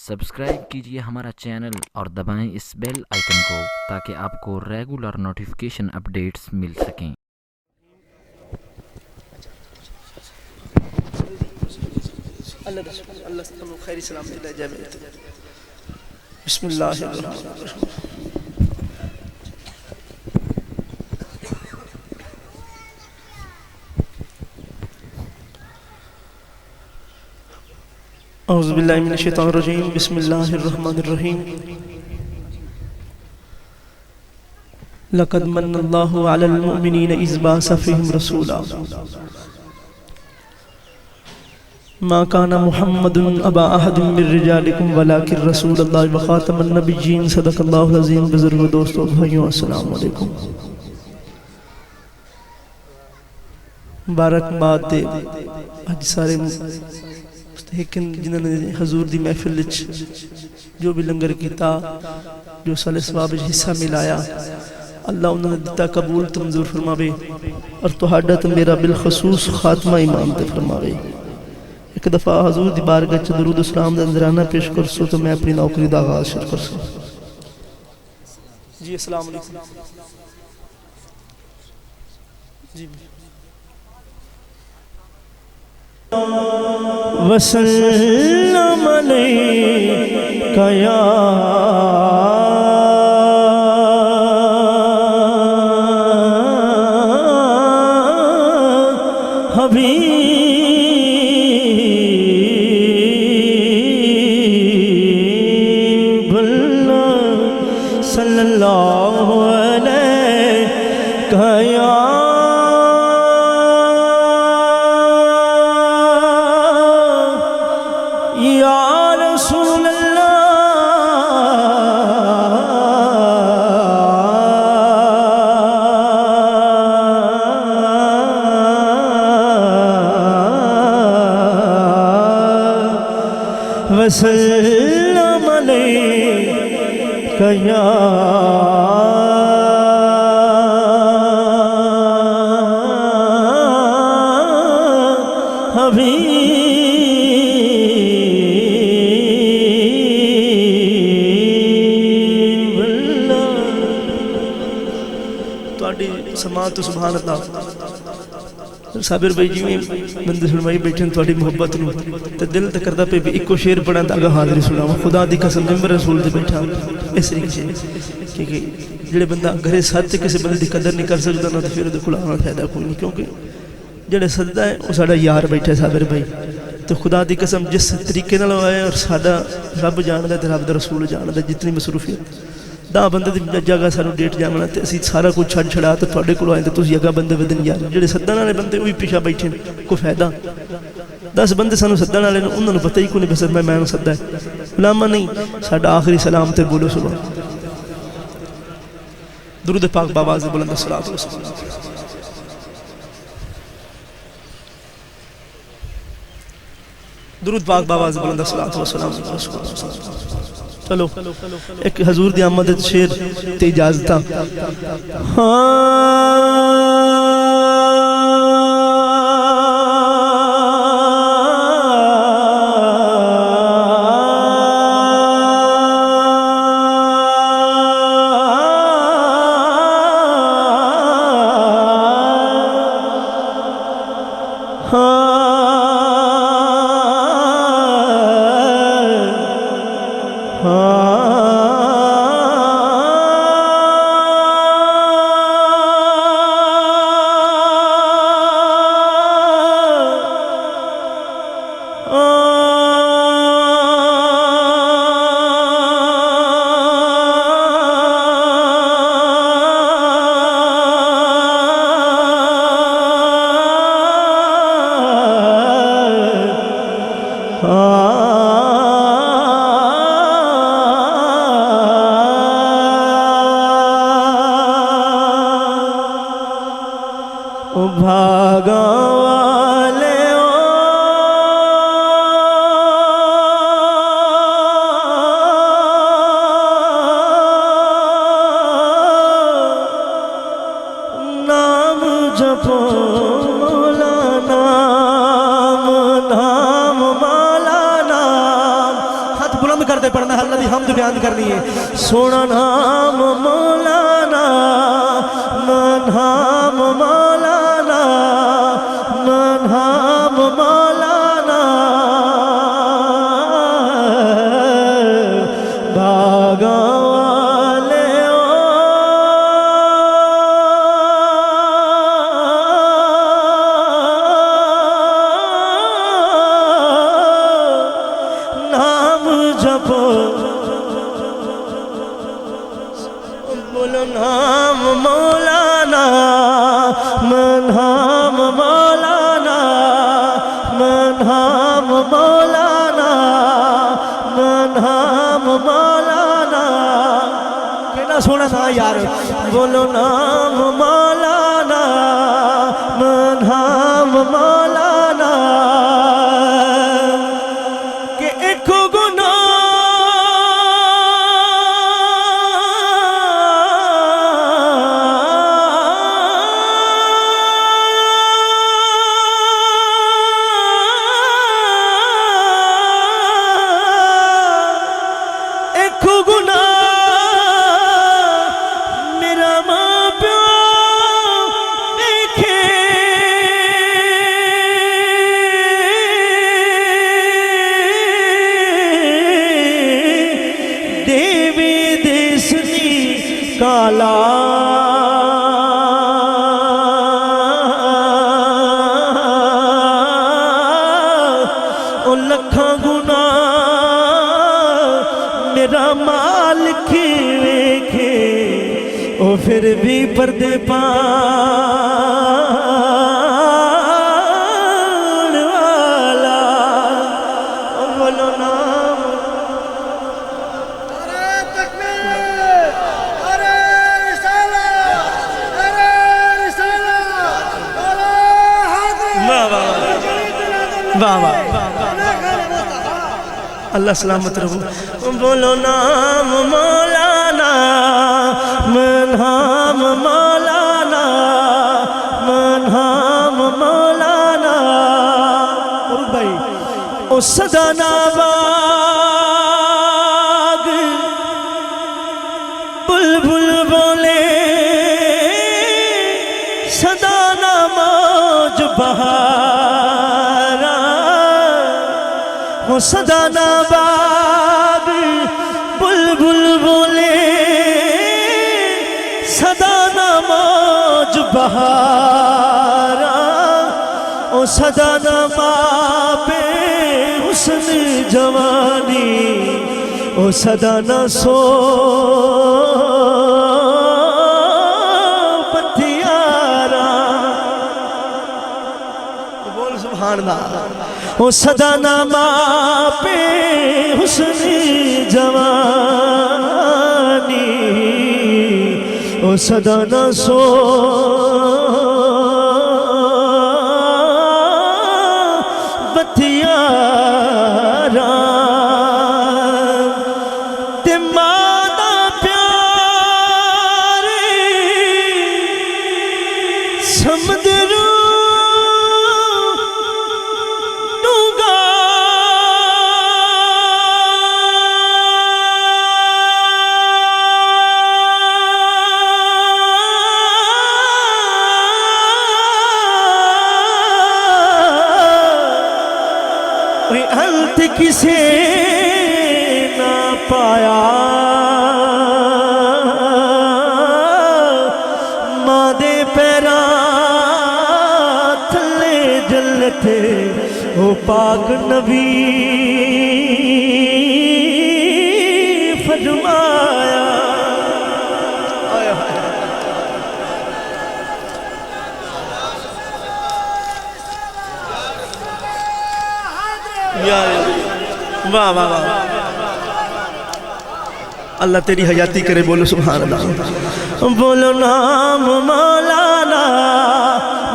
Subscribe کیجئے ہمارا channel اور دبائیں اس بیل آئیکن کو تاکہ آپ کو ریگولر نوٹیفیکیشن اپڈیٹس مل سکیں۔ اللہ خیر سلامتی لے جائے۔ بسم اللہ الرحمن الرحیم۔ اعوذ باللہ من الشیطان الرجیم، بسم اللہ الرحمن الرحیم۔ لقد من اللہ علی المؤمنین اذ بعث فیہم رسولا ما کان محمد ابا احد من رجالکم ولکن رسول اللہ وخاتم النبیین۔ صدق اللہ العظیم۔ بزرگ دوستو بھائیوں، السلام علیکم۔ مبارکباد دے اج سارے مستحقین جنہوں نے حضور دی محفل جو بھی لنگر کیتا، جو صالح ثواب حصہ ملایا، اللہ انہوں نے دیتا قبول تمزور فرماوے اور تہاڈا تو میرا بالخصوص خاتمہ ایمان تے فرماوے۔ ایک دفعہ حضور دی بارگاہ چ درود و سلام دا نذرانہ پیش کر سو تو میں اپنی نوکری دا آغاز شروع کر سو۔ جی السلام علیکم۔ جی وسلم علیک یا حبیب اللہ صلی اللہ علیہ یا رسول اللہ وسلم علیک یا حبیب اللہ۔ تواڈی سماعت تو سبحان اللہ۔ صابر بھائی جی میں بندے سنوائی بیٹھے ہیں تواڈی محبت نو تے دل تے کردا پے بھی اکو شعر پڑھاں تے اگا حاضری سناواں۔ خدا دی قسم ممبر رسول تے بیٹھا اس طریقے سے کہ جڑے بندہ گھرے ساتھ کسی بندے دی قدر نہیں کر سکدا نہ تے پھر دے کول آنا فائدہ کوئی نہیں، کیونکہ جڑے سجدہ ہے وہ ساڈا یار بیٹھا ہے صابر بھائی۔ تو خدا دی قسم جس طریقے نال آیا اور ساڈا رب جاندا تے رب دا رسول جاندا جتنی مصروفیت دا بندے دی جگہ سانو ڈیٹ جامنا تے اسی سارا کچھ چھڑ چھڑا تے تواڈے کول آئے تے تسی اگا بندے ودن یار جڑے سدن والے بندے وہی پیچھے بیٹھے کوئی فائدہ 10 بندے سانو سدن والے انہاں نوں پتہ ہی کوئی نہیں بس میں نوں سدا ہے علامہ نہیں ساڈا آخری سلام تے بولو سبحان درود پاک باواز بلند الصلاۃ والسلام۔ درود پاک باواز بلند الصلاۃ والسلام۔ چلو ایک حضور دی آمد شعر تے اجازت دم کرتے پڑھنا اللہ دی حمد بیان کرنی ہے سونا نام مولانا نام مولانا نام مولانا باغا بولو نام مولانا نام مولانا نام مولانا نام مولانا کہنا سونا تھا یار بولو نام مولانا نام مولانا کہ ایک گناہ میرا ماں پیو دیکھے دیوی دیسنی کالا او لکھاں گناہ میرا مالک ویکھے او پھر بھی پردے پان والا بولو نام ارے تکبیر ارے رسالہ ارے رسالہ ارے حاضر واہ واہ اللہ سلامت رہو بولو نام مولانا نام مولانا نام مولانا اور بھائی او صدا ناباگ بلبل بولے صدا ناموج بہارا وہ صدا ناباگ بلبل بولے صدا ناموج بہارا او صدا نما پہ حسن جوانی او صدا نہ سو پتیارا بول سبحان اللہ او صدا نما پہ حسن جوانی او صدا نہ سو بتیارا تے مادا پیارے سمدرو نوگا انت کسے نہ پایا ماں دے پیراں تھلے جلت او پاک نبی فرمایا واہ واہ واہ اللہ تیری حیاتی کرے بولو سبحان اللہ بولو نام مولانا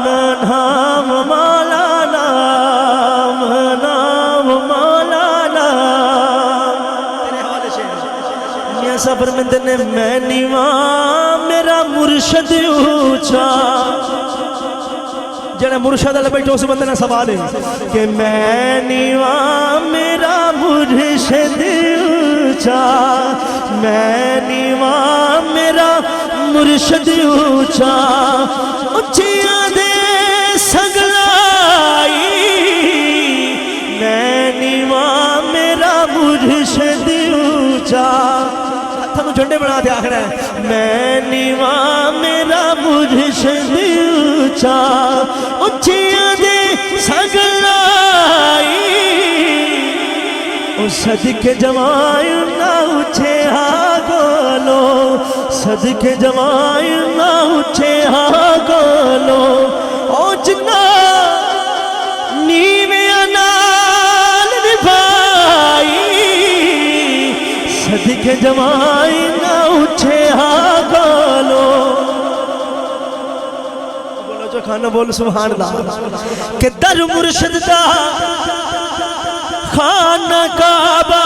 نام مولانا نام مولانا میاں صبر مندر نے میں نیواں میرا مرشد اونچا جڑا مرشد اللہ بیٹھو اس بندے نے سوال ہے کہ میں نیواں میرا مرشد اونچا میں نیواں میرا مرشد اونچا اچھیاں دے سگلائی میں نیواں میرا مرشد اونچا ہاتھوں جھنڈے بنا دے آخر ہے میں نیواں میرا مرشد اونچا اچھیاں دے سگلائی صدقے جمائی نہ اچھے ہاں گولو صدقے جمائی نہ اچھے ہاں گولو او جنا نیویں نال نبھائی صدقے جمائی نہ اچھے ہاں گولو بولو جو کھانا بول سبحان اللہ کہ در مرشد دا خانہ کعبہ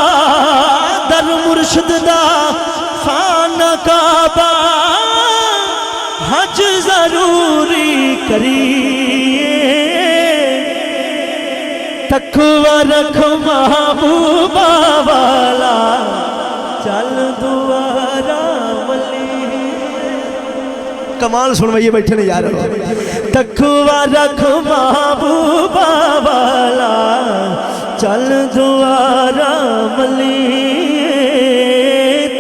در مرشد دا خانہ کعبہ حج ضروری کریے تقوی رکھ محبوبہ والا چل دوارا ملی کمال سن میں یہ بیٹھے نہیں جا رہا تقوی رکھ محبوبہ والا چل دوارا ملی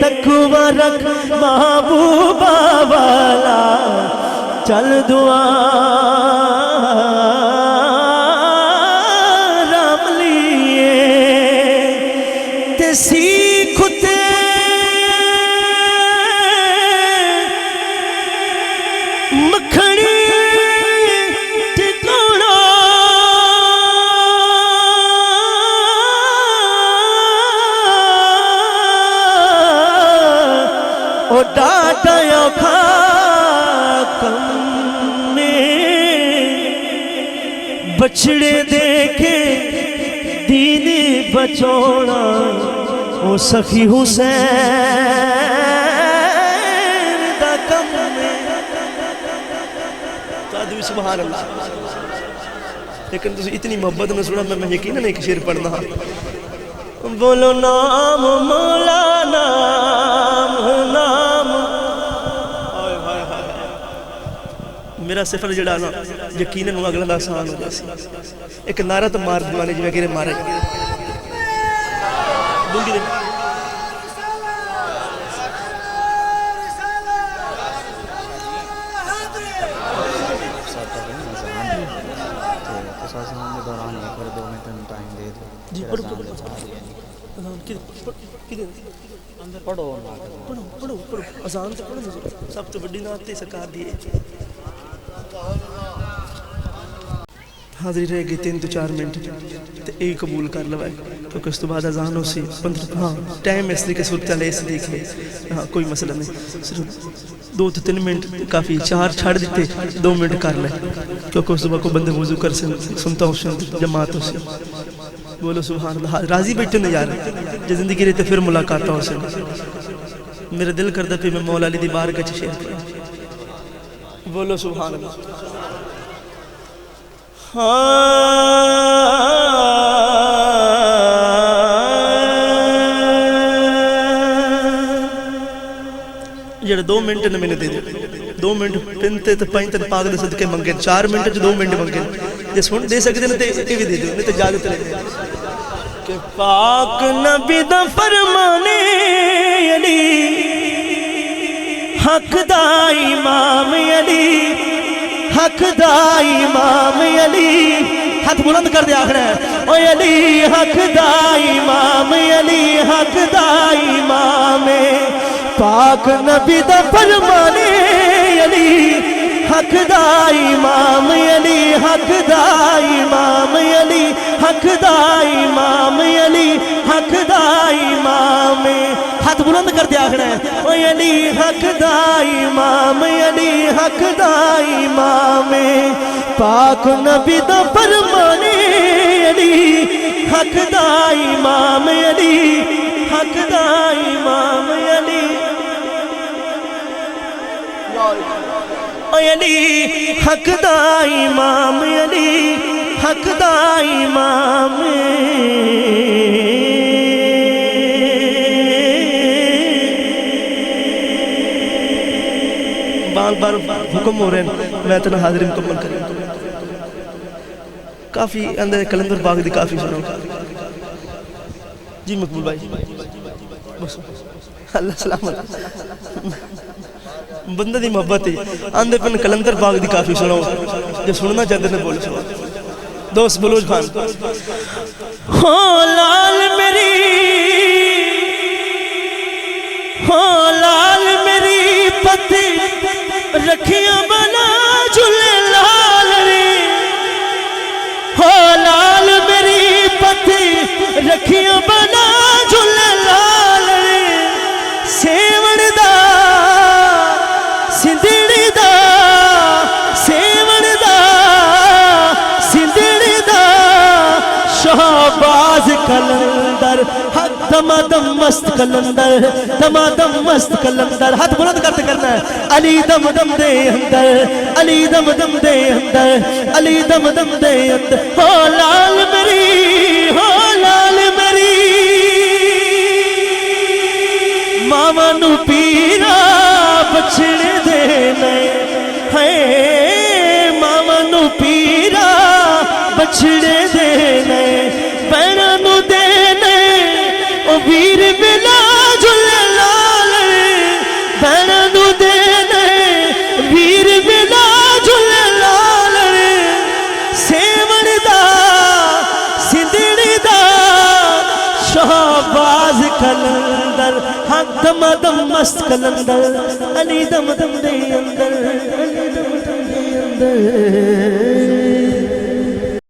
تقوی رکھ محبوبہ والا چل دوارا ملی تے سیکھ تے مکھنی ڈاٹا اوکھا کم میں بچڑے دیکھے دین بچوڑا او سخی حسین دا کم میں تو آدمی سبحان اللہ لیکن تسی اتنی محبت میں سنا میں یقیناً ایک شعر پڑھنا بولو نام مولا نام نام میرا سفر جڑا نا یقیناً وہ اگلا آسان ہو جاسی ایک نعرہ تو مار دیوانے جو میں کہہ رہے مارے بلگی دے جی پڑھو پڑھو پڑھو پڑھو اذان تو پڑھو سب تو بڑی نعت تے سرکار دیئے حاضری رہ گئی 3 تو 4 منٹ تے ایک قبول کر لوائے کیونکہ اس تو بعد اذان ہو سی 15 ہاں ٹائم اس لیے کہ صورت علیہ سے دیکھے ہاں کوئی مسئلہ نہیں صرف 2 تو 3 منٹ کافی 4 چھاڑ دیتے 2 منٹ کر لے کیونکہ اس صبح کو بندے وضو کر سنتا ہوں جماعت ہو سی بولو سبحان اللہ راضی بیٹھے نہیں جا رہے جو زندگی رہتے پھر ملاقات ہو سے میرا دل کردہ پہ میں مولا علی دی بار کا شیئر کروں بولو سبحان اللہ جڑا 2 منٹ نے میں نے دے دے 2 منٹ پنتے تو پائیں تن پاک دے صدقے منگے 4 منٹ جو 2 منٹ منگے جس سن دے سکتے ہیں تے بھی دے دے نہیں تو اجازت لے دے کہ پاک نبی دا فرمانے علی حق دا امام علی حق دا امام علی ہاتھ بلند کر دے آخر ہے اوہ علی حق دا امام علی حق دا امام پاک نبی دا فرمانے علی حق دا امام علی حق دا امام علی حق دا امام علی حق دا امام ہاتھ بلند کر دیا آخر ہے اوہ علی حق دا امام علی حق دا امام پاک نبی دا فرمانے علی حق دا امام علی حق دا امام علی علی حق دا امام علی حق دا امام بار بار حکم ہو رہے ہیں میں اتنا حاضری مکمل کریں کافی اندر کلندر باغ دی کافی سناؤ جی مقبول بھائی بس اللہ سلامت بندہ دی محبت ہے آندے پن کلندر باغ دی کافی سناؤ جو سننا چاہتے ہیں بولے سناؤ دوست بلوچ خان ہو لال میری ہو لال میری پتی رکھیاں بنا جھلے لال رے ہو لال میری پتی رکھیاں بنا جھلے لال رے سیوڑ دا سندھڑ دا سیوڑ دا سندھڑ دا شہباز کلندر حق دمادم مست کلندر دمادم مست کلندر ہاتھ بلند کرتے کرنا ہے علی دم دم دے اندر علی دم دم دے اندر علی دم دم دے اندر ہو لال میری ہو لال میری ماما نو پیرا بچڑ دینے ہے ماما نو پیرا بچڑ دینے بینہ نو دینے او ویر بلا جھلے لال بینہ نو دینے ویر بلا جھلے لال سیوڑ دا سندھڑ دا شہباز کلندر حق دم دم مست کلندر علی دم دم دے اندر علی دم دم دے اندر